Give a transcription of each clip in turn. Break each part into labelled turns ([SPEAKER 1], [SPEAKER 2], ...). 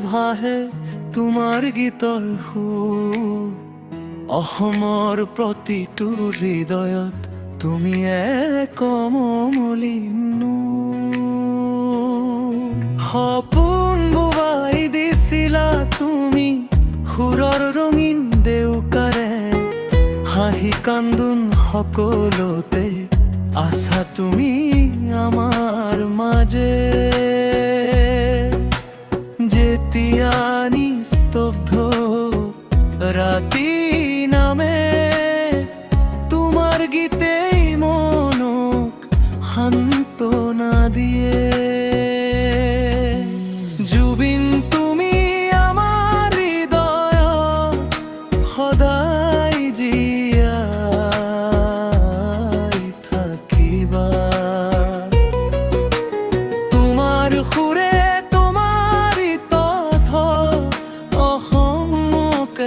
[SPEAKER 1] ভাহে তোমাৰ গীতৰ সুৰ। অসমৰ প্ৰতিটো হৃদয়ত তুমি এক অমলিন নূৰ। সপোন বোৱাই দিছিলা তুমি সুৰৰ ৰঙীন দেউকাৰে। হাঁহি কান্দোন সকলোতে আছা তুমি আমাৰ মাজে। যেতিয়া নিস্তব্ধ ৰাতি নামে তোমাৰ গীতেই মনক সান্তনা দিয়ে। জুবিন তুমি আমাৰ হৃদয়ত সদায় জীয়াই থাকিবা। তোমাৰ সুৰে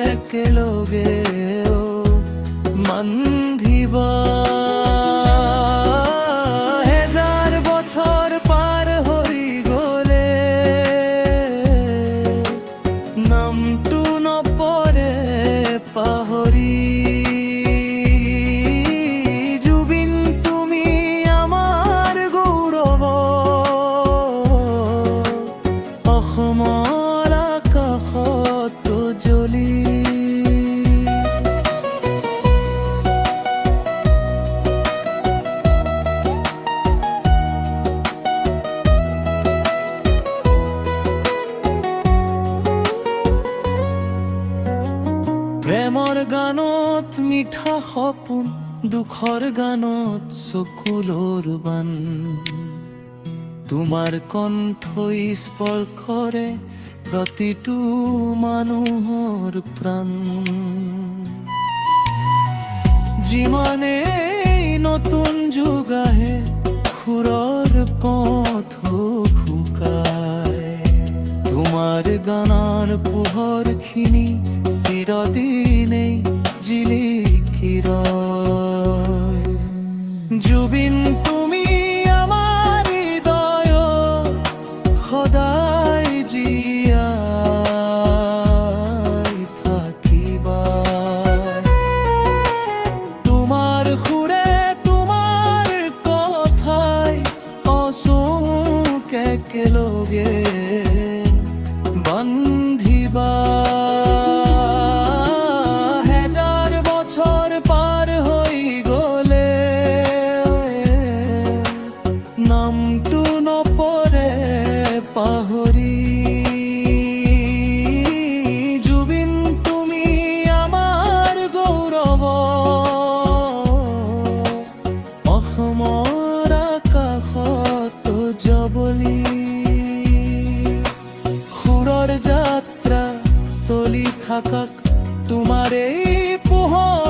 [SPEAKER 1] একেলগে বান্ধিবা। হেজাৰ বছৰ পাৰ হৈ গলে নামটো নপৰে পাহৰি। জুবিন তুমি আমাৰ গৌৰৱ, অসমৰ আকাশত জ্বলি। প্ৰেমৰ গানত মিঠা সপোন, দুখৰ গানত চকুলোৰ বান। তোমাৰ কণ্ঠই স্পৰ্শৰে প্ৰতিটো মানুহৰ প্ৰাণ। যিমানেই নতুন যুগ আহে সুৰৰ পথ শুকায়। তোমাৰ গানৰ পোহৰখিনি চিৰদিনেই জিলিকি ৰয়। জুবিন তুমি আমাৰ হৃদয়ত সদায় জীয়াই থাকিবা। তোমাৰ সুৰে তোমাৰ কথাই অচুক একেলগে বান্ধিবা। হেজাৰ বছৰ পাৰ হৈ গলে নামটো নপৰে পাহৰি। জুবিন তুমি আমাৰ গৌৰৱ, অসমৰ আকাশত জ্বলি। সুৰৰ যাত্ৰা চলি থাকক তোমাৰ এই পোহৰ